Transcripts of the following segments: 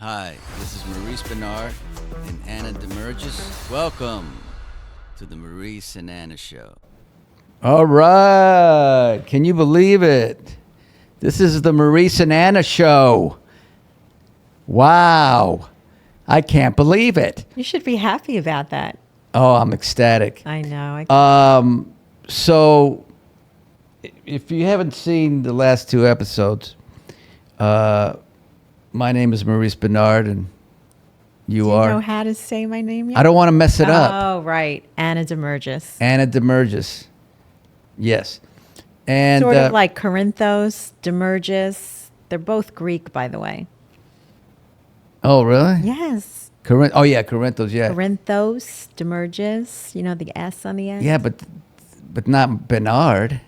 Hi, this is Maurice Benard and Anna Damergis. Welcome to the Maurice and Anna Show. All right. Can you believe it? This is the Maurice and Anna Show. Wow. I can't believe it. You should be happy about that. Oh, I'm ecstatic. I know. So, if you haven't seen the last two episodes, my name is Maurice Benard, and you Do are. you know how to say my name yet? I don't want to mess it up. Oh, right. Anna Damergis. Anna Damergis. Yes. And Sort of like Corinthos, Damergis. They're both Greek, by the way. oh, really? Yes. Oh, yeah, Corinthos, yeah. Corinthos, Damergis. You know the S on the end? Yeah, but not Benard.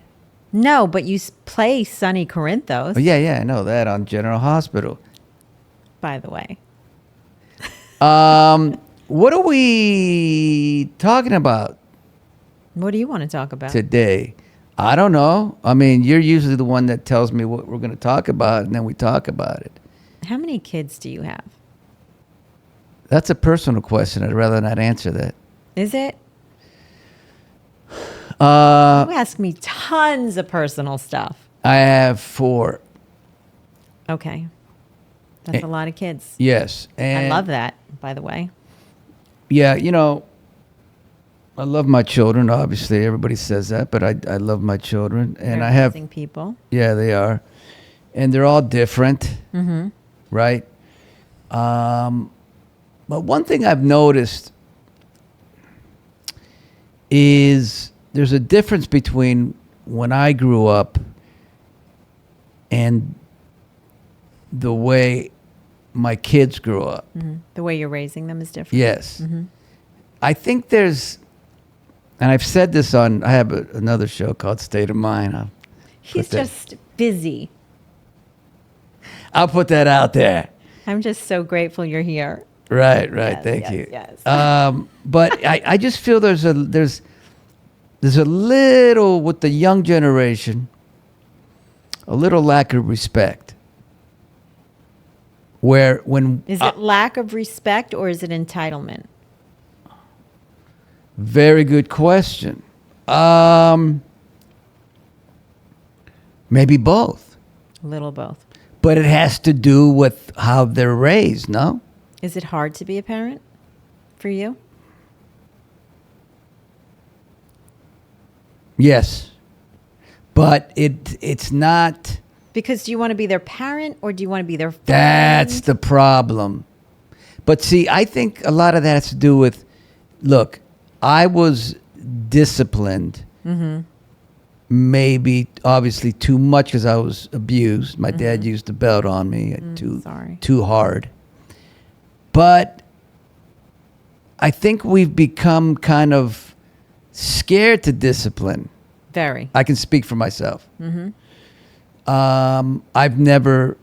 No, but you play Sonny Corinthos, Oh, yeah, I know that on General Hospital. by the way. What are we talking about What do you want to talk about? today? I don't know. I mean, you're usually the one that tells me what we're going to talk about, and then we talk about it. How many kids do you have? That's a personal question. I'd rather not answer that. Is it? You ask me tons of personal stuff. I have 4. Okay. That's a lot of kids. Yes. And I love that, by the way. Yeah, I love my children. Obviously, everybody says that, but I love my children, and They're I have. amazing people. Yeah, they are, and they're all different, right? But one thing I've noticed is there's a difference between when I grew up and the way my kids grew up. The way you're raising them is different. Yes. I think there's, and I've said this I have another show called State of Mind. He's just busy. I'll put that out there. I'm just so grateful you're here. Right. Yes, Thank yes, you. yes. But I just feel there's a little, with the young generation, a little lack of respect. Is it lack of respect or is it entitlement? Very good question. Maybe both. A little both. But it has to do with how they're raised, no? Is it hard to be a parent for you? Yes. But it's not. Because do you want to be their parent or do you want to be their friend? That's the problem. But see, I think a lot of that has to do with, look, I was disciplined. Maybe, obviously, too much because I was abused. My dad used a belt on me too hard. But I think we've become kind of scared to discipline. Very. I can speak for myself. I've never,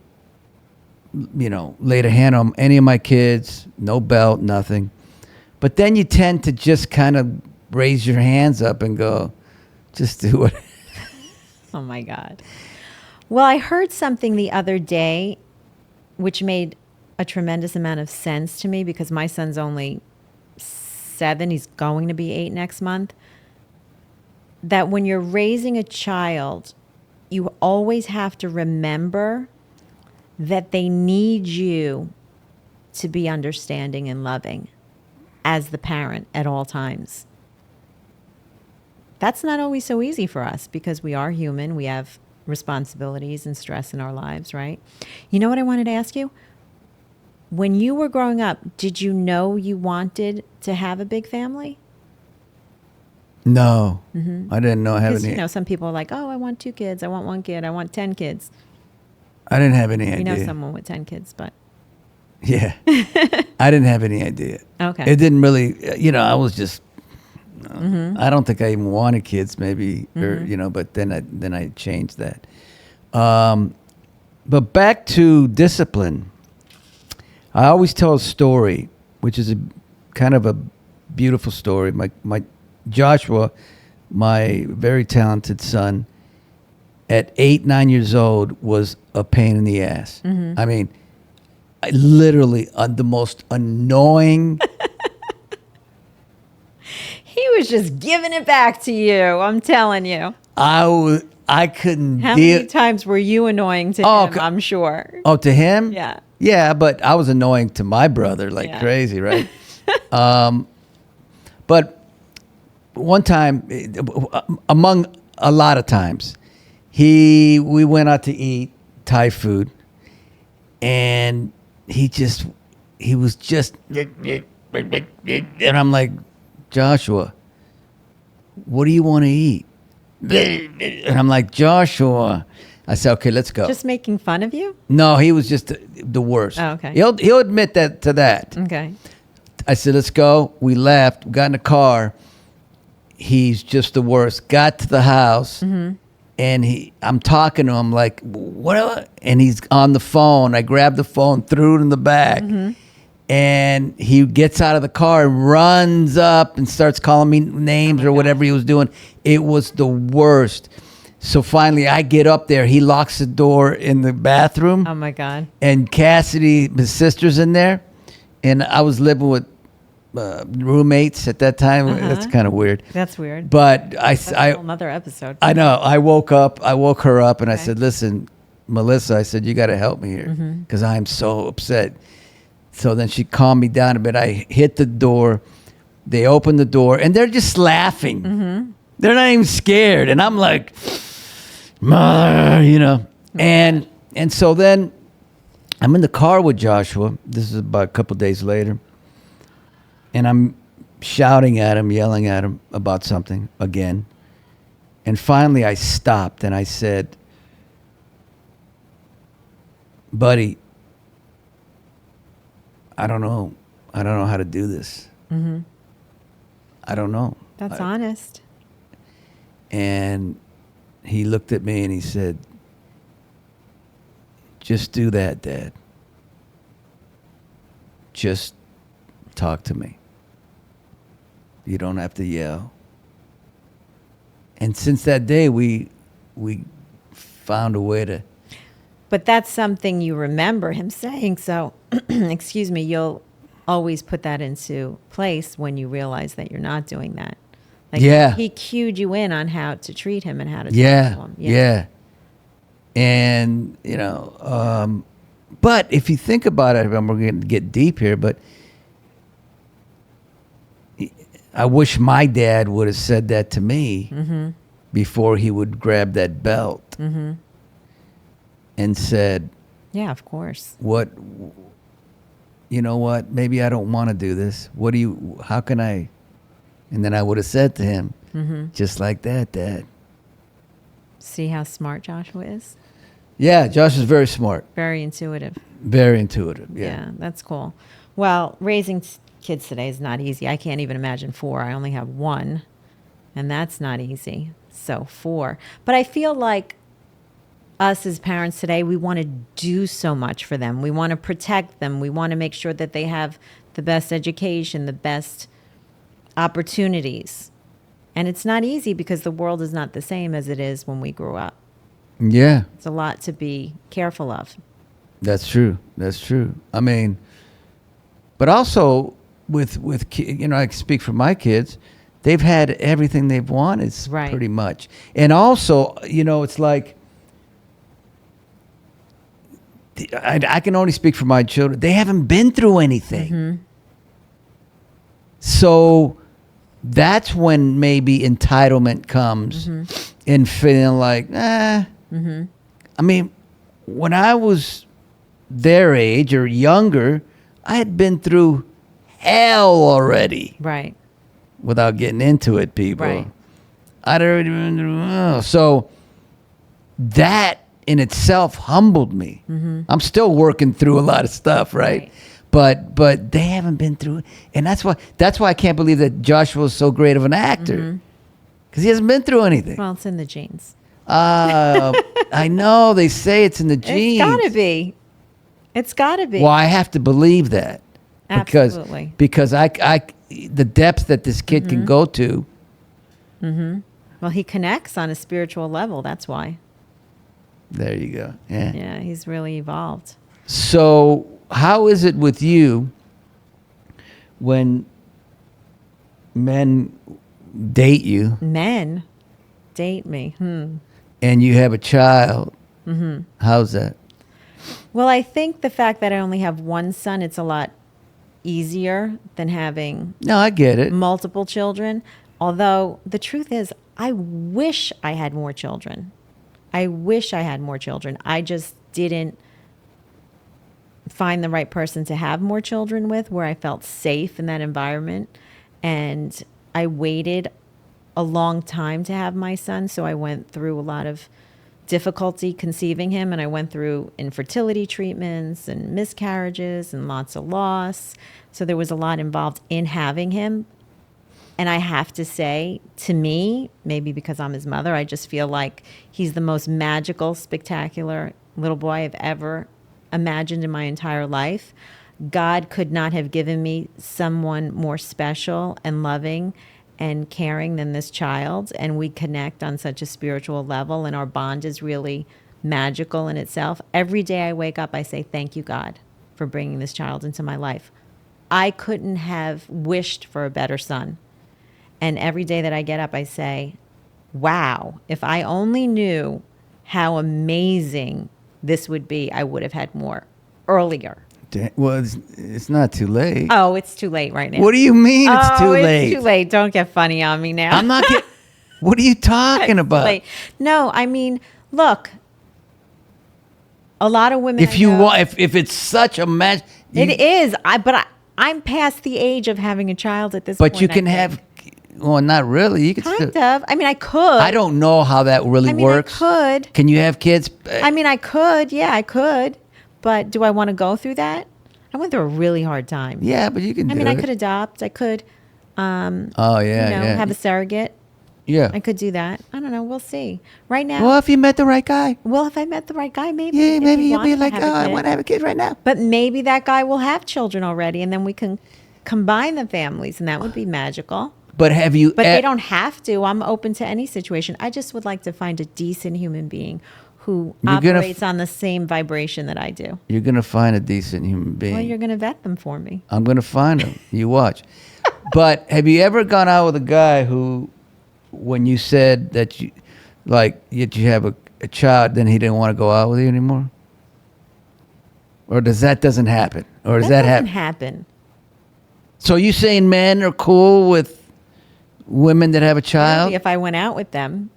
laid a hand on any of my kids, no belt, nothing. But then you tend to just kind of raise your hands up and go, just do it. Oh, my God. Well, I heard something the other day which made a tremendous amount of sense to me because my son's only 7. He's going to be 8 next month. That when you're raising a child, you always have to remember that they need you to be understanding and loving as the parent at all times. That's not always so easy for us because we are human. We have responsibilities and stress in our lives, right? You know what I wanted to ask you? When you were growing up, did you know you wanted to have a big family? No, I didn't know I had any. Some people are like, oh, I want 2 kids. I want 1 kid. I want 10 kids. I didn't have any idea. You know someone with 10 kids, but. Yeah. I didn't have any idea. Okay. It didn't really, I was just, I don't think I even wanted kids maybe, or, but then I changed that. But back to discipline. I always tell a story, which is a kind of a beautiful story. My Joshua, my very talented son, at 8, 9 years old, was a pain in the ass. I mean, I literally the most annoying. He was just giving it back to you. I'm telling you. I couldn't How deal. many times were you annoying to him? I'm sure. Oh, to him? Yeah. Yeah, but I was annoying to my brother like Yeah. crazy, right? But one time, among a lot of times, we went out to eat Thai food, and he was just, and I'm like, Joshua, what do you want to eat? And I'm like, Joshua. I said, okay, let's go. Just making fun of you? No, he was just the worst. Oh, okay. He'll admit that. Okay. I said, let's go. We left, got in the car. He's just the worst. Got to the house, and I'm talking to him like, what? And he's on the phone. I grabbed the phone, threw it in the bag. And he gets out of the car and runs up and starts calling me names or whatever he was doing. It was the worst. So finally, I get up there. He locks the door in the bathroom. Oh, my God. And Cassidy, his sister's in there. And I was living with roommates at that time. That's kind of weird. That's weird. But That's a whole nother episode. I know. I woke her up, and I said, listen, Melissa, I said, you got to help me here because I'm so upset. So then she calmed me down a bit. I hit the door. They opened the door, and they're just laughing. They're not even scared. And I'm like, you know. And so then I'm in the car with Joshua. This is about a couple days later. And I'm shouting at him, yelling at him about something again. And finally I stopped and I said, buddy, I don't know how to do this. I don't know. That's honest. And he looked at me and he said, just do that, Dad. Just talk to me. You don't have to yell. And since that day, we found a way to. But that's something you remember him saying. So, excuse me, you'll always put that into place when you realize that you're not doing that. Like he cued you in on how to treat him and how to talk to him. Yeah. And, you know, but if you think about it, we're going to get deep here, but I wish my dad would have said that to me before he would grab that belt and said, yeah, of course. What, you know what, maybe I don't want to do this. How can I? And then I would have said to him, just like that, Dad. See how smart Joshua is? Yeah, Josh is very smart. Very intuitive. Very intuitive, Yeah, that's cool. Well, raising kids today is not easy. I can't even imagine 4. I only have 1, and that's not easy. So 4. But I feel like us as parents today, we want to do so much for them. We want to protect them. We want to make sure that they have the best education, the best opportunities. And it's not easy because the world is not the same as it is when we grew up. Yeah. It's a lot to be careful of. That's true. I mean, but also with you know, I speak for my kids, they've had everything they've wanted pretty much. And also, you know, it's like, I can only speak for my children. They haven't been through anything. So that's when maybe entitlement comes and feeling like, I mean, when I was their age or younger, I had been through hell already. Right. Without getting into it, people. Right. I'd already been through. So that in itself humbled me. I'm still working through a lot of stuff, right? But they haven't been through it. And that's why I can't believe that Joshua is so great of an actor. Because he hasn't been through anything. Well, it's in the genes. I know they say it's in the genes. It's gotta be. Well, I have to believe that. Absolutely. Because the depth that this kid can go to. Well, he connects on a spiritual level. That's why. There you go. Yeah. Yeah, he's really evolved. So how is it with you when men date you Men date me. and you have a child? How's that? Well, I think the fact that I only have one son, it's a lot easier than having No, I get it. multiple children. Although the truth is, I wish I had more children. I wish I had more children. I just didn't find the right person to have more children with where I felt safe in that environment. And I waited a long time to have my son. So I went through a lot of difficulty conceiving him, and I went through infertility treatments and miscarriages and lots of loss. So there was a lot involved in having him. And I have to say, to me, maybe because I'm his mother, I just feel like he's the most magical, spectacular little boy I've ever imagined in my entire life. God could not have given me someone more special and loving and caring than this child. And we connect on such a spiritual level, and our bond is really magical in itself. Every day I wake up, I say, thank you, God, for bringing this child into my life. I couldn't have wished for a better son. And every day that I get up, I say, wow, if I only knew how amazing this would be, I would have had more earlier. Well, it's not too late. Oh, it's too late right now. What do you mean it's too late? It's too late. Don't get funny on me now. I'm not getting... What are you talking about? Late. No, I mean, look, a lot of women. If you want, if it's such a mess, it is. I'm past the age of having a child at this point. But you can have. Well, not really. You can kind of. I mean, I could. I don't know how that really works. I could. Can you have kids? I mean, I could. Yeah, I could. But do I want to go through that? I went through a really hard time. Yeah, but you can. I mean, I could adopt. I could. Have a surrogate. Yeah. I could do that. I don't know. We'll see. Right now. Well, if you met the right guy. Well, if I met the right guy, maybe. Yeah, maybe you'll be like, I want to have a kid right now. But maybe that guy will have children already, and then we can combine the families, and that would be magical. But have you? But they don't have to. I'm open to any situation. I just would like to find a decent human being who operates on the same vibration that I do. You're gonna find a decent human being. Well, you're gonna vet them for me. I'm gonna find him. You watch. But have you ever gone out with a guy who, when you said that you have a child, then he didn't want to go out with you anymore? Or doesn't happen? Or does that doesn't happen? So you saying men are cool with women that have a child? Maybe if I went out with them.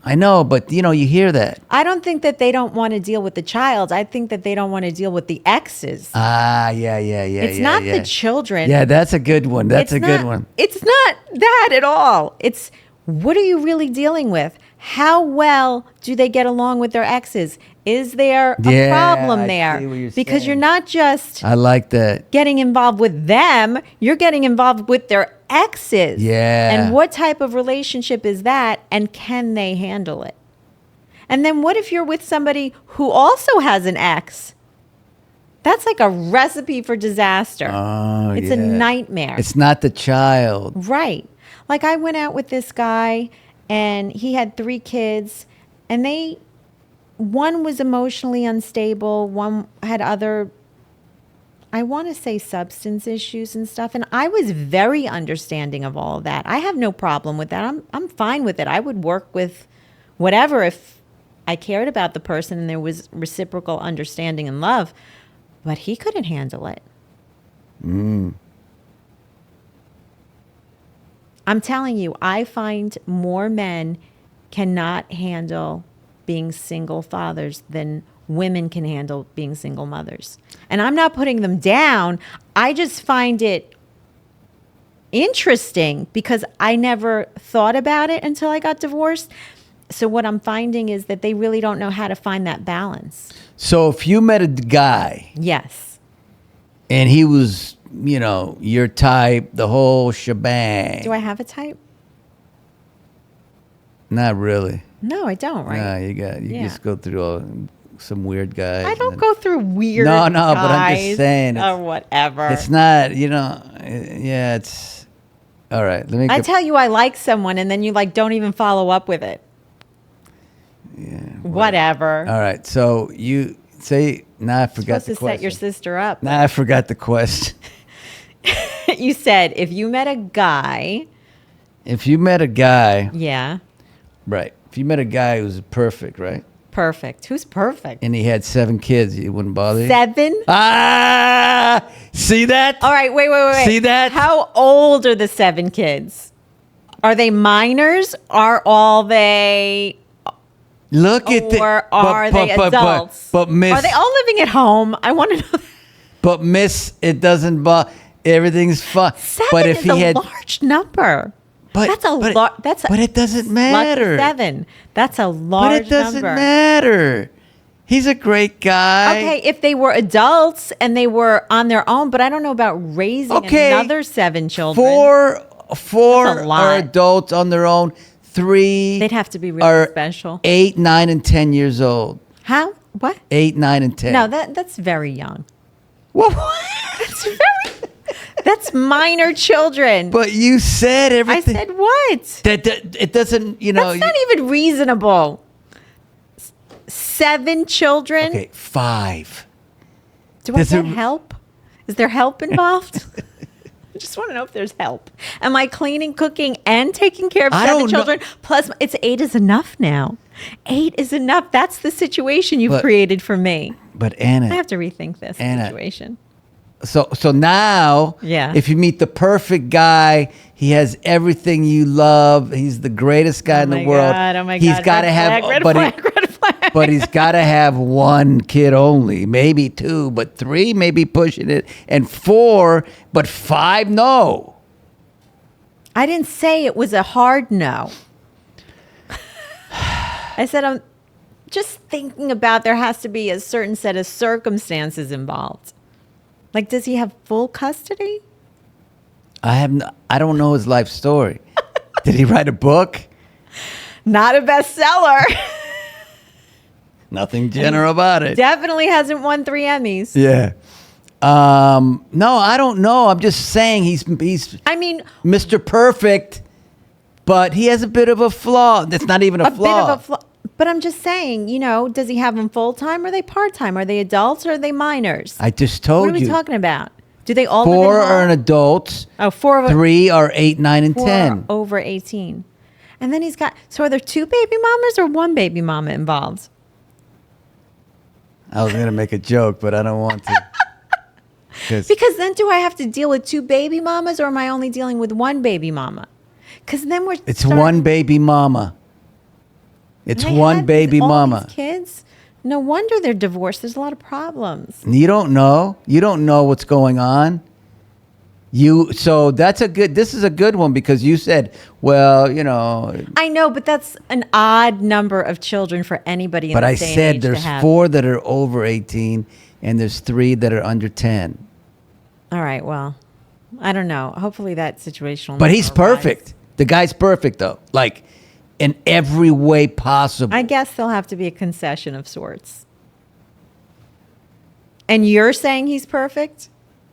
I know, but you hear that. I don't think that they don't want to deal with the child. I think that they don't want to deal with the exes. Yeah. It's not the children. Yeah, that's a good one. That's a good one. It's not that at all. It's what are you really dealing with? How well do they get along with their exes? Is there a problem there? Because you're not just I like that. Getting involved with them, you're getting involved with their exes. Yeah. And what type of relationship is that, and can they handle it? And then what if you're with somebody who also has an ex? That's like a recipe for disaster. Oh, it's a nightmare. It's not the child. Right. Like I went out with this guy and he had 3 kids, and one was emotionally unstable, one had other, I want to say, substance issues and stuff. And I was very understanding of all of that. I have no problem with that. I'm fine with it. I would work with whatever if I cared about the person and there was reciprocal understanding and love. But he couldn't handle it. I'm telling you, I find more men cannot handle being single fathers than women can handle being single mothers. And I'm not putting them down. I just find it interesting because I never thought about it until I got divorced. So what I'm finding is that they really don't know how to find that balance. So if you met a guy. Yes. And he was, your type, the whole shebang. Do I have a type? Not really. No, I don't, right? No, you just go through some weird guys. I don't go through weird guys. No, but I'm just saying. Or whatever. It's not, it's... All right, let me... I tell you I like someone and then you don't even follow up with it. Yeah. Whatever. All right, so Say, nah, I forgot Supposed the to question. set your sister up. Nah, I forgot the question. You said if you met a guy, If you met a guy, yeah, right? If you met a guy who was perfect, right? perfect. Who's perfect? And he had 7 kids, it wouldn't bother you? 7? Ah, see that? All right, wait. See that? How old are the 7 kids? Are they minors? Are all they, Look at that. or are they adults? But miss, Are they all living at home? I want to know that. but miss, it doesn't bother. Everything's fine. 7 But if is he a had, large number. but That's a but- lot. That's a, but it doesn't lucky matter. 7. That's a But large it doesn't number. matter. He's a great guy. Okay, if they were adults and they were on their own, but I don't know about raising Okay. another 7 children. Four That's a lot. are adults on their own. 3 They'd have to be really are special. 8, 9, and 10 years old. How? What? 8, 9, and 10. No, that's very young. What? That's very. That's minor children. But you said I everything. said what? that it doesn't. You know. That's not even reasonable. 7 children. Okay, 5. Do I Does get it- help? Is there help involved? I just want to know if there's help. Am I cleaning, cooking, and taking care of I 7 don't know. children? Plus, it's 8 is enough now. 8 is enough. That's the situation you've But- created for me. But I Anna. have to rethink this Anna. situation. So now, Yeah. if you meet the perfect guy, he has everything you love. He's the greatest guy in the world. Oh my God. He's got to Red have, flag, red but flag, red flag. but he's got to have 1 kid only, maybe 2, but 3 maybe pushing it, and 4, but 5 no. I didn't say it was a hard no. I said I'm just thinking about there has to be a certain set of circumstances involved. Like, does he have full custody? I don't know his life story. Did he write a book? Not a bestseller. Nothing general about it. Definitely hasn't won 3 Emmys. Yeah. No, I don't know. I'm just saying he's I mean, Mr. Perfect, but he has a bit of a flaw. That's not even a flaw. bit of a flaw. But I'm just saying, does he have them full time or are they part time? Are they adults or are they minors? I just What told are we you. talking about? Do they all 4 live in are home? adults. Oh, 4 of 3 are 8, 9, and 4 10. are over 18. And then he's got, so are there 2 baby mamas or 1 baby mama involved? I was gonna make a joke, but I don't want to. 'Cause- Because then do I have to deal with 2 baby mamas or am I only dealing with 1 baby mama? Because then we're it's starting- 1 baby mama. It's They 1 had baby all mama. these kids. No wonder they're divorced. There's a lot of problems. You don't know. You don't know what's going on. So this is a good one because you said, well, I know, but that's an odd number of children for anybody in but I this day and said age to there's have. 4 that are over 18 and there's 3 that are under 10. All right, well, I don't know. Hopefully that situation will But never he's arise. perfect. The guy's perfect though. Like in every way possible. I guess there'll have to be a concession of sorts. And you're saying he's perfect?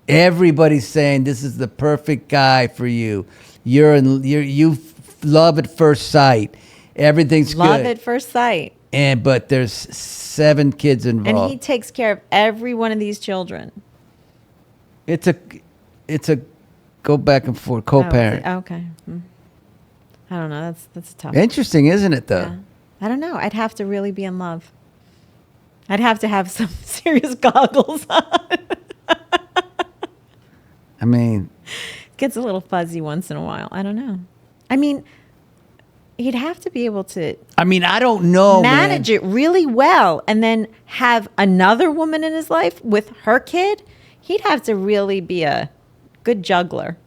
Everybody's saying this is the perfect guy for you. You love at first sight. Everything's Love good. at first sight. But there's 7 kids involved. And he takes care of every one of these children. It's a go back and forth co-parent. Oh, okay. I don't know. That's tough. Interesting, isn't it though? Yeah. I don't know. I'd have to really be in love. I'd have to have some serious goggles on. I mean, Gets a little fuzzy once in a while. I don't know. I mean, he'd have to be able to I don't know. manage it really well and then have another woman in his life with her kid. He'd have to really be a good juggler.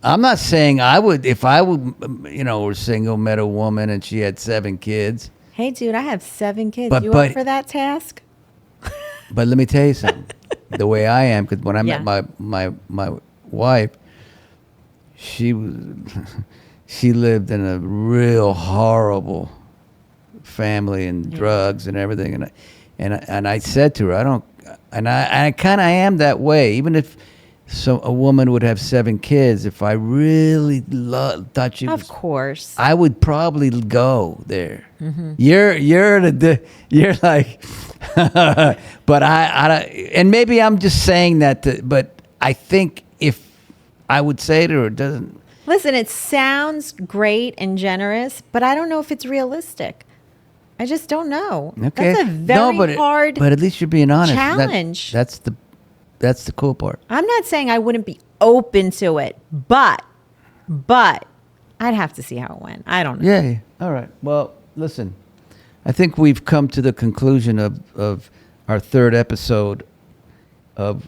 I'm not saying I would if I would, were single, met a woman and she had 7 kids. Hey, dude, I have 7 kids. But- you but- up for that task? But let me tell you something. The way I am, because when I Yeah. met my wife, she lived in a real horrible family and drugs and everything, and I said to her, I kind of am that way, even if so a woman would have 7 kids, if I really thought she was, Of course. I would probably go there. Mm-hmm. You're like, but I don't, and maybe I'm just saying that. But I think if I would say it or it doesn't. Listen, it sounds great and generous, but I don't know if it's realistic. I just don't know. Okay, That's a very hard But at least you're being honest. challenge. That's the cool part. I'm not saying I wouldn't be open to it, but I'd have to see how it went. I don't know. Yeah. All right. Well, listen. I think we've come to the conclusion of our 3rd episode of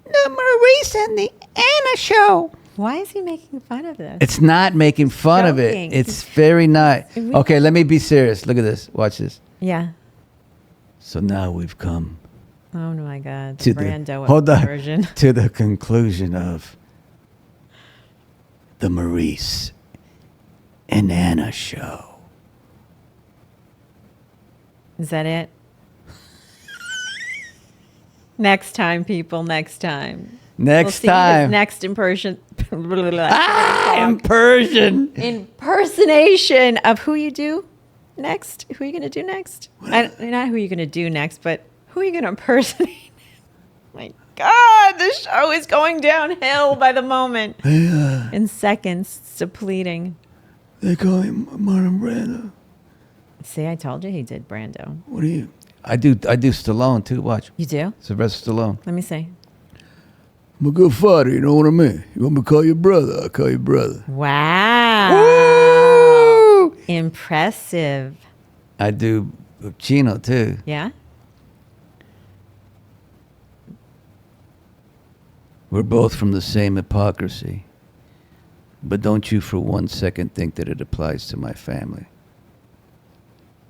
the Maurice and the Anna Show. Why is he making fun of this? It's not making fun of it. Joking. It's very nice. Okay, let me be serious. Look at this. Watch this. Yeah. So now we've come Oh my God. to Brando version. To the conclusion of the Maurice and Anna Show. Is that it? Next time, people. Next time. Next we'll time. See next impression. In Persian. Impersonation of who you do next. Who are you going to do next? Not who you're going to do next, but who are you going to impersonate? My God, the show is going downhill by the moment. In seconds, it's depleting. They call him Marlon Brando. See, I told you he did Brando. What do you? I do Stallone too. Watch. You do? Sylvester Stallone. Let me see. I'm a good father, you know what I mean? You want me to call you brother? I'll call you brother. Wow. Woo! Impressive. I do Chino too. Yeah? We're both from the same hypocrisy. But don't you for 1 second think that it applies to my family.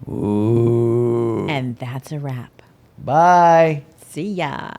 Ooh. And that's a wrap. Bye. See ya.